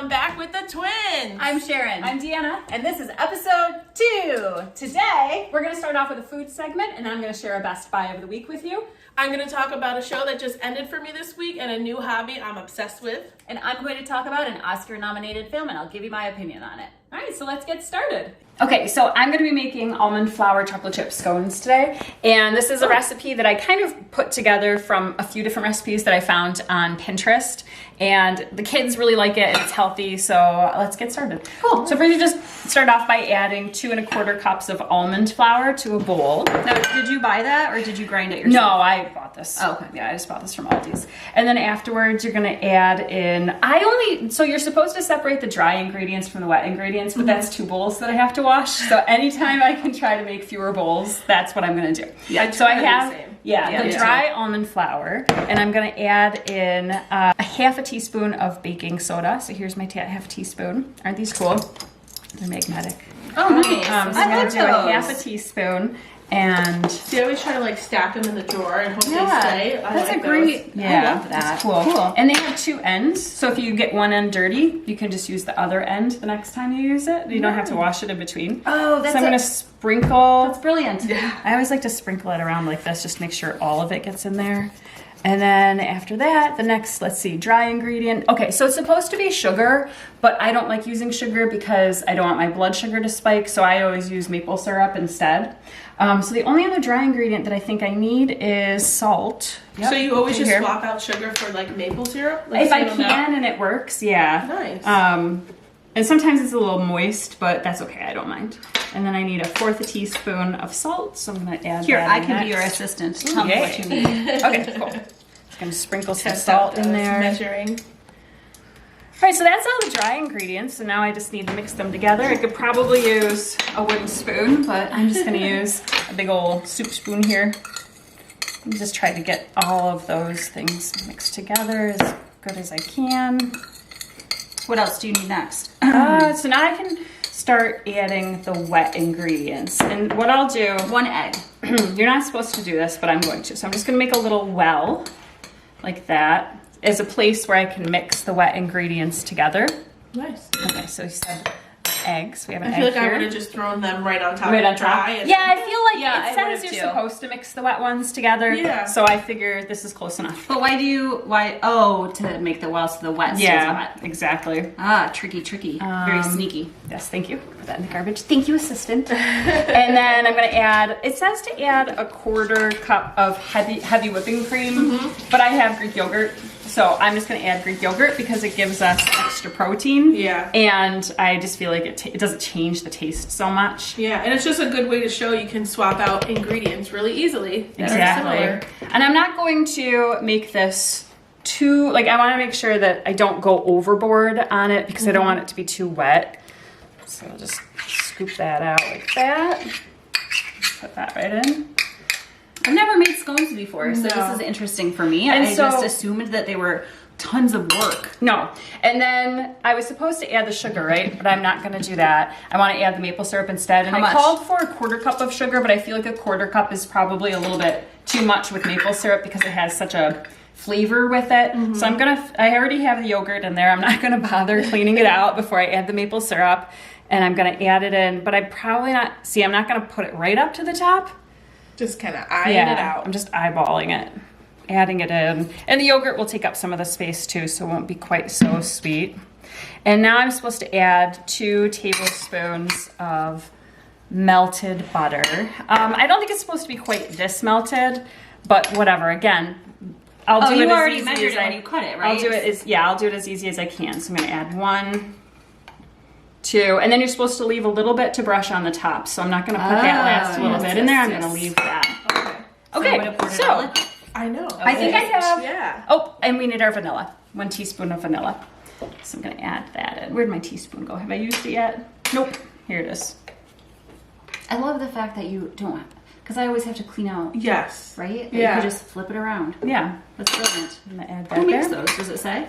I'm back with the twins. I'm Sharon. I'm Deanna, and this is episode 2. Today, we're going to start off with a food segment, and I'm going to share a best buy of the week with you. I'm going to talk about a show that just ended for me this week and a new hobby I'm obsessed with. And I'm going to talk about an Oscar-nominated film, and I'll give you my opinion on it. All right, so let's get started. Okay, so I'm going to be making almond flour chocolate chip scones today, and this is a recipe that I kind of put together from a few different recipes that I found on Pinterest, and the kids really like it, and it's healthy, so let's get started. Cool. So first you just start off by adding 2 1/4 cups of almond flour to a bowl. Now, did you buy that or did you grind it No, yourself? I bought this. Oh, okay. Yeah, I just bought this from Aldi's. And then afterwards, you're gonna add in, so you're supposed to separate the dry ingredients from the wet ingredients, but that's 2 bowls that I have to wash. So anytime I can try to make fewer bowls, that's what I'm gonna do. Yeah, So I try to do have, the same. the me dry almond flour, and I'm gonna add in a half a teaspoon of baking soda. So here's my half teaspoon. Aren't these cool? They're magnetic. Oh, nice. So I'm I gonna love do a those. half a teaspoon, and See, I always try to like stack them in the drawer and hope Yeah, they stay. I that's like a great. those. I love that. It's cool. Cool. And they have 2 ends, so if you get one end dirty, you can just use the other end the next time you use it. You don't have to wash it in between. Oh, that's so I'm gonna sprinkle. that's brilliant. Yeah. I always like to sprinkle it around like this, just to make sure all of it gets in there. And then after that, the next, let's see, dry ingredient. Okay, so it's supposed to be sugar, but I don't like using sugar because I don't want my blood sugar to spike, so I always use maple syrup instead. So the only other dry ingredient that I think I need is salt. So you always just Here. swap out sugar for like maple syrup? Like If I single can milk? and it works, yeah. Nice. And sometimes it's a little moist, but that's okay, I don't mind. And then I need 1/4 teaspoon of salt, so I'm gonna add Here, that I in can be your next. assistant. Tell me Yay. what you need. Okay, cool. Just gonna sprinkle some Test out salt in those there. Measuring. All right, so that's all the dry ingredients, so now I just need to mix them together. I could probably use a wooden spoon, but I'm just gonna use a big old soup spoon here. And just try to get all of those things mixed together as good as I can. What else do you need next? So now I can start adding the wet ingredients. And what I'll do, 1 egg. you're not supposed to do this, but I'm going to. So I'm just gonna make a little well like that as a place where I can mix the wet ingredients together. Nice. Okay, so you said eggs. We have an I feel egg like I here. would have just thrown them right on top Right of on the top. dry. And Yeah, I feel like Yeah, I it says would've you're too. supposed to mix the wet ones together. Yeah. So I figure this is close enough. But to make the well so the wet stays Yeah, wet. exactly. Ah, tricky. Very sneaky. Yes, thank you. Put that in the garbage. Thank you, assistant. And then I'm gonna add, it says to add 1/4 cup of heavy whipping cream, but I have Greek yogurt. So I'm just gonna add Greek yogurt because it gives us extra protein. Yeah. And I just feel like it doesn't change the taste so much. Yeah, and it's just a good way to show you can swap out ingredients really easily. that are Exactly. similar. And I'm not going to make this too, like I wanna make sure that I don't go overboard on it because I don't want it to be too wet. So I'll just scoop that out like that. Put that right in. I've never made scones before, so No. this is interesting for me. And I so- just assumed that they were tons of work. No. And then I was supposed to add the sugar, right? But I'm not gonna do that. I wanna add the maple syrup instead. And How I much? called for 1/4 cup of sugar, but I feel like 1/4 cup is probably a little bit too much with maple syrup because it has such a flavor with it. So I already have the yogurt in there. I'm not gonna bother cleaning it out before I add the maple syrup. And I'm gonna add it in, but I'm not gonna put it right up to the top. Just kind of eyeing it out. I'm just eyeballing it, adding it in. And the yogurt will take up some of the space too, so it won't be quite so sweet. And now I'm supposed to add 2 tablespoons of melted butter. I don't think it's supposed to be quite this melted, but whatever. Again, I'll do you it already as easy measured as it when you cut it, right? I'll do it as easy as I can. So I'm gonna add 1, 2, and then you're supposed to leave a little bit to brush on the top. So I'm not gonna put that last little yes, bit in there. I'm yes. gonna leave that. Okay. So I'm gonna pour it all in. I know. I think I have. Yeah. Oh, and we need our vanilla. 1 teaspoon of vanilla. So I'm gonna add that in. Where'd my teaspoon go? Have I used it yet? Nope. Here it is. I love the fact that you don't, because I always have to clean out, Yes. right? That Yeah. You can just flip it around. Yeah. That's brilliant. I'm gonna add that Who makes there. those? Does it say?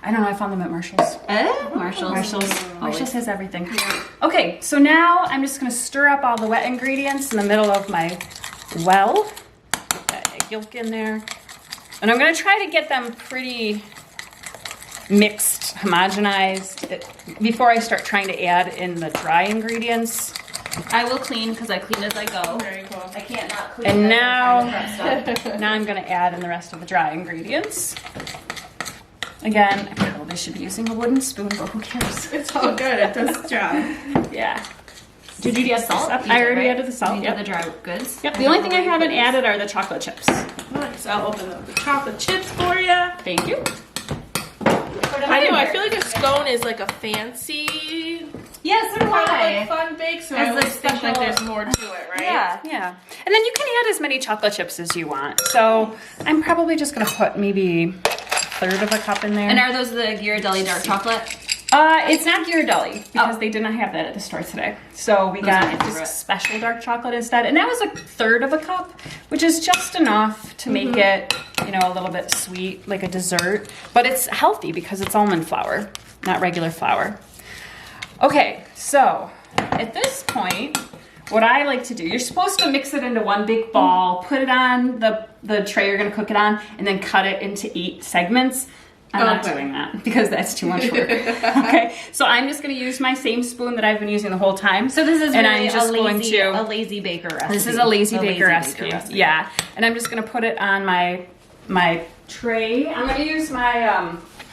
I don't know. I found them at Marshall's. Marshalls. Marshall's has everything. Okay, so now I'm just gonna stir up all the wet ingredients in the middle of my well. Put that egg yolk in there. And I'm gonna try to get them pretty mixed homogenize it before I start trying to add in the dry ingredients. I will clean because I clean as I go. Very cool. I can't not clean. And as now, I'm trying to prep stuff. now I'm gonna add in the rest of the dry ingredients. Again, I probably should be using a wooden spoon, but who cares? It's all good. It does its job. Yeah. Did you add salt? I already added the salt. You Yep. did the dry goods. Yep. The only thing I haven't added are the chocolate chips. Nice. I'll open up the chocolate chips for you. Thank you. I know. I feel like a scone is like a fancy Yes, so do kind of I. like fun bake, so As I always like think like special- there's more to it, right? Yeah. Yeah. And then you can add as many chocolate chips as you want. So I'm probably just gonna put maybe a third of a cup in there. And are those the Ghirardelli dark chocolate? It's not Ghirardelli because they did not have that at the store today. So we Those are my got favorite. just special dark chocolate instead. And that was a third of a cup, which is just enough to make it, you know, a little bit sweet, like a dessert. But it's healthy because it's almond flour, not regular flour. Okay, so at this point, what I like to do, you're supposed to mix it into one big ball, put it on the tray you're gonna cook it on, and then cut it into 8 segments. I'm not Okay. doing that because that's too much work. Okay, so I'm just gonna use my same spoon that I've been using the whole time. So this is and really I'm just going to. a lazy baker recipe. This is a lazy baker recipe. Yeah, and I'm just gonna put it on my tray. I'm gonna use my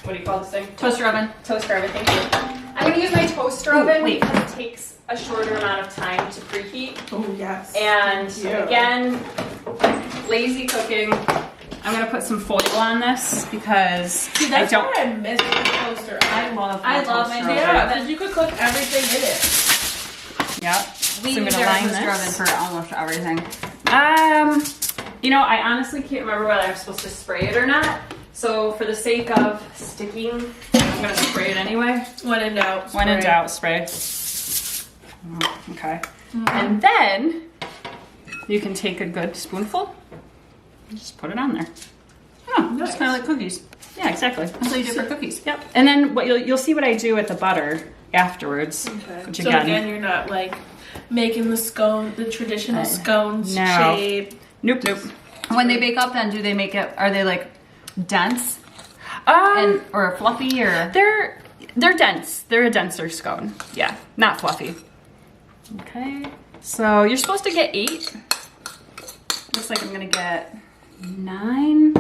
what do you call this thing? Toaster oven. Toaster oven. Thank you. I'm gonna use my toaster oven wait. because it takes a shorter amount of time to preheat. Oh yes. And Yeah. again, lazy cooking. I'm gonna put some foil on this because See, that's why I miss the toaster. I love I my love toaster my oven. toaster Yeah, oven. because you could cook everything in it. Yep. We So I'm use gonna our line toaster oven this. for almost everything. You know, I honestly can't remember whether I'm supposed to spray it or not. So for the sake of sticking, I'm gonna spray it anyway. When in doubt. When in spray. doubt, spray. Okay. And then you can take a good spoonful and just put it on there. Oh, Nice. it's kind of like cookies. Yeah, exactly. That's what you do for cookies. Yep. And then what you'll see what I do with the butter afterwards. Okay. Which So again, you're not like making the scone, the traditional scones no. shape. Nope. When they bake up, then do they make it? Are they like dense or fluffy or? They're dense. They're a denser scone. Yeah, not fluffy. Okay. So you're supposed to get 8. Looks like I'm gonna get 9.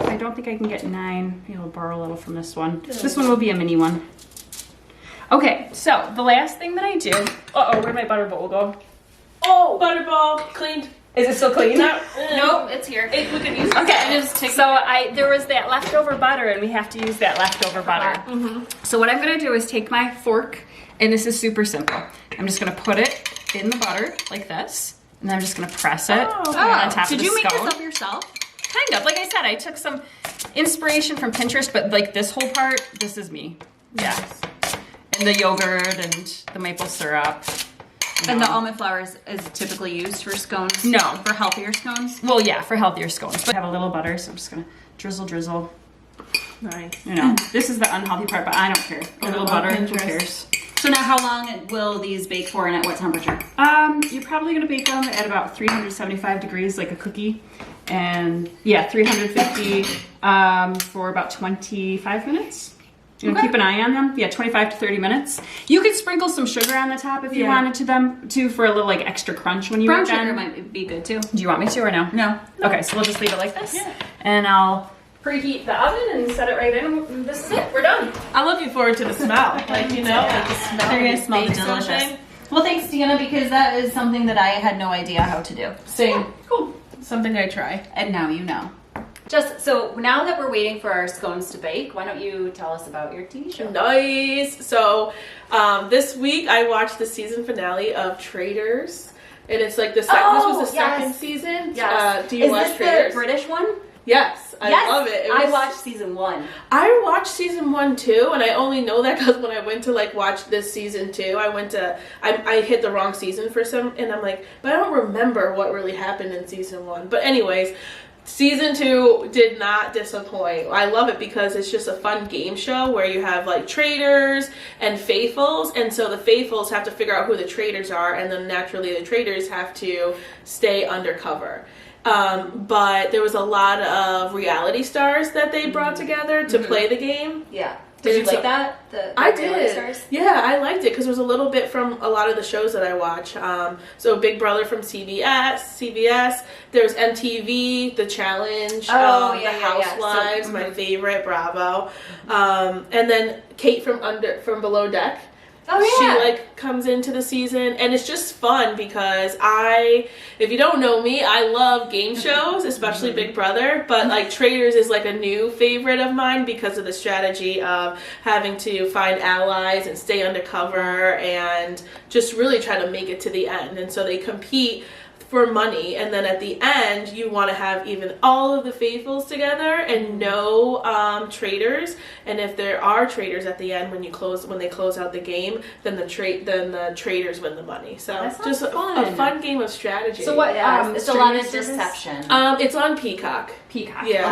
I don't think I can get 9. Maybe I'll borrow a little from this one. This one will be a mini one. Okay, so the last thing that I do. Uh-oh, where'd my butter bowl go? Oh, butterball cleaned. Is it still clean? Nope, it's here. We could use Okay, Just take- so there was that leftover butter, and we have to use that leftover butter. So what I'm gonna do is take my fork, and this is super simple. I'm just gonna put it in the butter like this, and then I'm just gonna press it on top Did of the you make scone. this up yourself? Kind of. Like I said, I took some inspiration from Pinterest, but like this whole part, this is me. Yeah. And the yogurt and the maple syrup. And the almond flour is typically used for scones? No. For healthier scones? Well, yeah, for healthier scones. But I have a little butter, so I'm just gonna drizzle. Nice. You know, this is the unhealthy part, but I don't care. A little love butter, who Pinterest. cares? So now how long will these bake for and at what temperature? You're probably gonna bake them at about 375 degrees, like a cookie. And yeah, 350 for about 25 minutes. You know, keep an eye on them. Yeah, 25 to 30 minutes. You could sprinkle some sugar on the top if you wanted to for a little like extra crunch when you Brown were done. sugar might be good too. Do you want me to or no? No. Okay, so we'll just leave it like this. Yeah. And I'll preheat the oven and set it right in. And this is it. We're done. I'm looking forward to the smell. Like, you know, like the smell. They're when gonna you smell bake delicious. something. Well, thanks, Deanna, because that is something that I had no idea how to do. Same. Cool. Something I try. And now you know. Just so now that we're waiting for our scones to bake, why don't you tell us about your TV show? Nice. So this week I watched the season finale of Traitors, and it's like this was the second season. Yes. Do you watch this Traitors? the British one? Yes, I love it. I watched season 1. I watched season 1 too, and I only know that because when I went to like watch this season 2, I hit the wrong season for some, and I'm like, but I don't remember what really happened in season 1. But anyways. Season 2 did not disappoint. I love it because it's just a fun game show where you have like traitors and faithfuls, and so the faithfuls have to figure out who the traitors are, and then naturally the traitors have to stay undercover. But there was a lot of reality stars that they brought together to play the game. Yeah. Did you like that? I did. Reality Stars? Yeah, I liked it because it was a little bit from a lot of the shows that I watch. So Big Brother from CBS. There's MTV, The Challenge, The Housewives, my favorite, Bravo. And then Kate from Below Deck. Oh yeah. She like comes into the season, and it's just fun because if you don't know me, I love game shows, especially Big Brother, but like Traitors is like a new favorite of mine because of the strategy of having to find allies and stay undercover and just really try to make it to the end. And so they compete for money, and then at the end you want to have even all of the faithfuls together and no traitors, and if there are traitors at the end when they close out the game, then the traitors win the money. So just a fun game of strategy. So what it's a lot of deception. It's on Peacock. Yeah.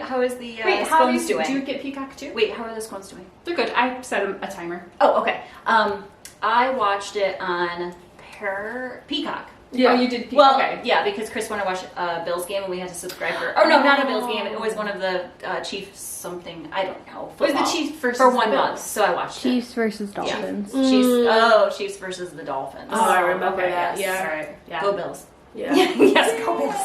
How is the Wait, Scones doing? Do you get Peacock too? Wait, how are the Scones doing? They're good. I set a timer. Oh, okay. I watched it on Peacock. Yeah. Oh, you did. Well, okay. yeah, because Chris wanted to watch a Bills game and we had to subscribe for. Oh no, not a Bills game. It was one of the Chiefs something. I don't know. It was the Chiefs versus for 1 the month, Bills. so I watched Chiefs versus Dolphins. Yeah. Chiefs versus the Dolphins. Oh, I remember that. Yes. Yeah. All right. Yeah. Go Bills. Yeah. Yes, go Bills.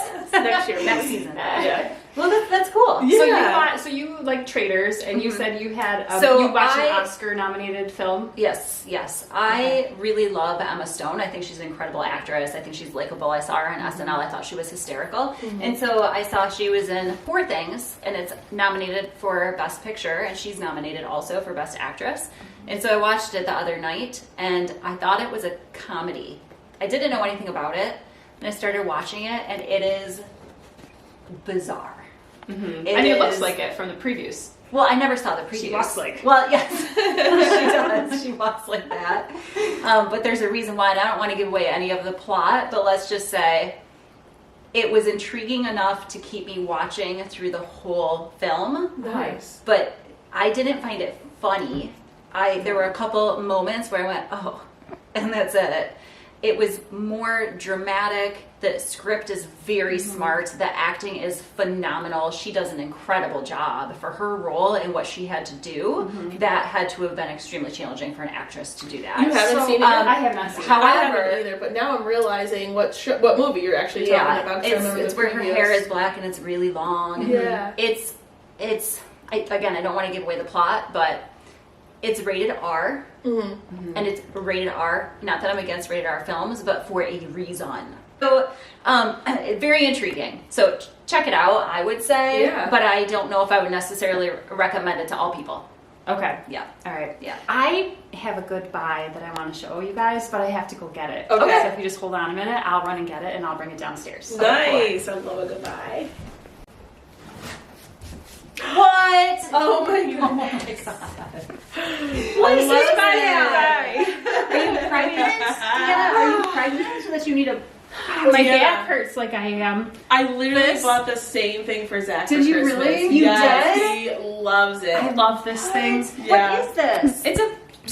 next season. Yeah. Well, that's cool. Yeah. So you like Traitors, and you said you had So you watched an I- Oscar-nominated film. Yes. I really love Emma Stone. I think she's an incredible actress. I think she's likable. I saw her on SNL. I thought she was hysterical. And so I saw she was in Poor Things, and it's nominated for Best Picture, and she's nominated also for Best Actress. And so I watched it the other night, and I thought it was a comedy. I didn't know anything about it, and I started watching it, and it is bizarre. It looks like it from the previews. Well, I never saw the previews. She walks like. Well, yes, she does. She walks like that. But there's a reason why, and I don't want to give away any of the plot, but let's just say it was intriguing enough to keep me watching through the whole film. Nice. But I didn't find it funny. There were a couple moments where I went, oh, and that's it. It was more dramatic. The script is very smart. The acting is phenomenal. She does an incredible job for her role and what she had to do. That had to have been extremely challenging for an actress to do that. You haven't seen it? I have not seen it. I However, haven't either, but now I'm realizing what movie you're actually talking about. 'Cause I remember it's the where her previews. hair is black and it's really long. Yeah. It's again, I don't want to give away the plot, but it's rated R, and it's rated R. Not that I'm against rated R films, but for a reason. So, very intriguing. So check it out, I would say. Yeah. But I don't know if I would necessarily recommend it to all people. Okay. Yeah. All right. Yeah. I have a good buy that I want to show you guys, but I have to go get it. Okay. So if you just hold on a minute, I'll run and get it, and I'll bring it downstairs. Nice. I love a goodbye. What? Oh my god. Oh my god. What is this goodbye? Are you pregnant? Yeah, are you pregnant so that you need a... My Yeah. back hurts like I am. I literally This- bought the same thing for Zach. Did for you Christmas. really? You Yes, did? he loves it. I love this thing. Yeah. What is this? It's a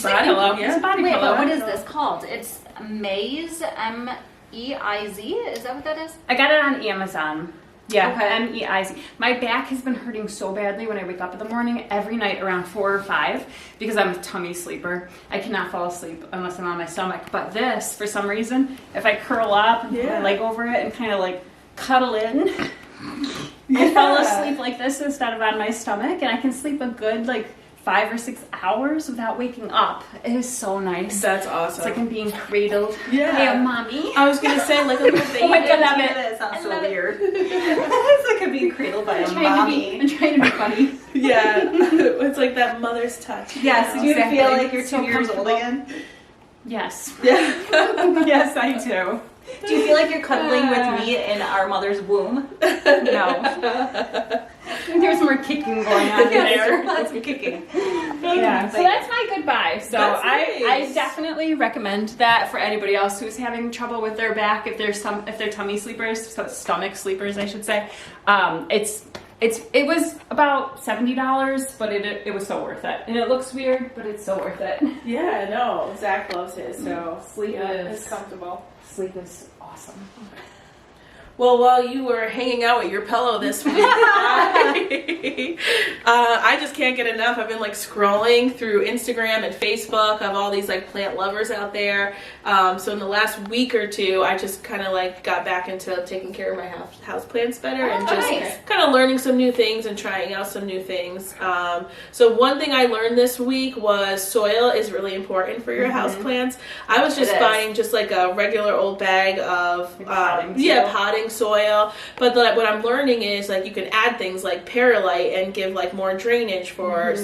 body pillow. Yeah. It's a body Wait, pillow. but what is this called? It's Maize, M-E-I-Z? Is that what that is? I got it on Amazon. Yeah, Okay. M-E-I-Z. My back has been hurting so badly when I wake up in the morning every night around 4 or 5 because I'm a tummy sleeper. I cannot fall asleep unless I'm on my stomach. But this, for some reason, if I curl up and put my leg over it and kind of like cuddle in, I fall asleep like this instead of on my stomach, and I can sleep a good like 5 or 6 hours without waking up. It is so nice. That's awesome. It's like I'm being cradled. Yeah. Hey, mommy. I was gonna say like a little baby. Oh my god, I love it. That sounds I so love it. weird. It's like being cradled by a mommy. I'm trying to be funny. Yeah. It's like that mother's touch. Yes, you do you Exactly. feel like you're So 2 years old comfortable. again? Yes. Yeah. Yes, I do. Do you feel like you're cuddling with me in our mother's womb? No. There's more kicking going on there. Lots of kicking. Yeah. So that's my goodbye. So That's I nice. definitely recommend that for anybody else who's having trouble with their back, if they're tummy sleepers, so stomach sleepers, I should say. It was about $70, but it was so worth it. And it looks weird, but it's so worth it. Yeah, no. Zach loves his, so Sleep is it's comfortable. Sleep is awesome. Well, while you were hanging out with your pillow this week, I just can't get enough. I've been like scrolling through Instagram and Facebook of all these like plant lovers out there. So in the last week or two, I just kind of like got back into taking care of my house plants better and just kind of learning some new things and trying out some new things. So one thing I learned this week was soil is really important for your house plants. I was just buying just like a regular old bag of potting soil, but what I'm learning is like you can add things like perlite and give like more drainage for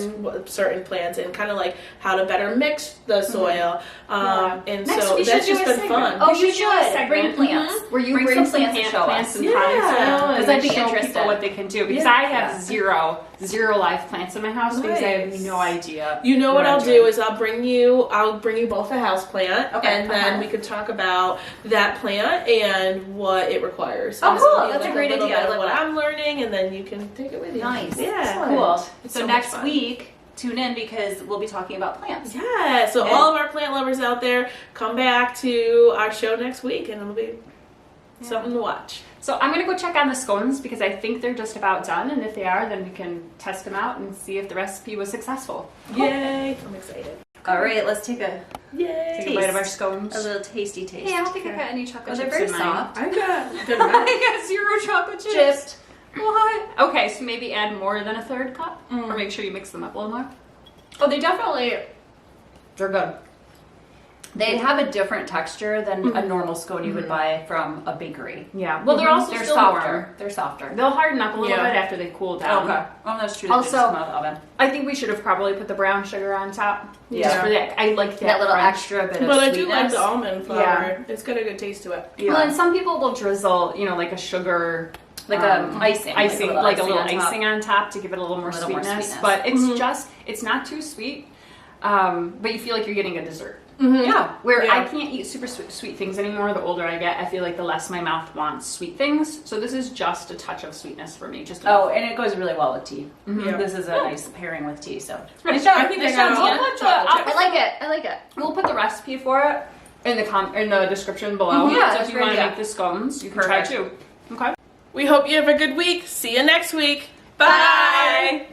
certain plants, and kind of like how to better mix the soil. And so that's just been fun. Oh, you should bring plants where you bring some plants and show us. Because I'd be interested people what they can do, because I have zero live plants in my house because I have no idea. You know what I'll do is I'll bring you both a house plant, and then we could talk about that plant and what it requires. Oh, cool! That's a great idea. I love what I'm learning, and then you can take it with you. Nice. Yeah. Cool. So next week, tune in because we'll be talking about plants. Yeah. So all of our plant lovers out there, come back to our show next week, and it'll be something to watch. So I'm going to go check on the scones because I think they're just about done, and if they are, then we can test them out and see if the recipe was successful. Cool. Yay! I'm excited. All right, let's take a bite of our scones. A little tasty taste. Hey, I don't think I got any chocolate chips. They're very in mine. soft. I got I got 0 chocolate chips. What? Okay, so maybe add more than a third cup, or make sure you mix them up a little more. Oh, they're good. They have a different texture than a normal scone you would buy from a bakery. Yeah. Well, they're still softer. warm. They're softer. They'll harden up a little bit after they cool down. Okay. Oh, that's true. Also, come out of the oven. I think we should have probably put the brown sugar on top. Yeah. Just for that. I like that little crunch. extra bit of But sweetness. I do like the almond flour. It's got a good taste to it. Yeah. Well, and some people will drizzle, like a sugar, like a icing, like a little icing on top to give it a little more sweetness. But it's it's not too sweet, but you feel like you're getting a dessert. Yeah, I can't eat super sweet things anymore. The older I get, I feel like the less my mouth wants sweet things. So this is just a touch of sweetness for me. And it goes really well with tea. This is a nice pairing with tea. So I like it. We'll put the recipe for it in the description below. So if you want to make the scones, you can try too. Okay. We hope you have a good week. See you next week. Bye.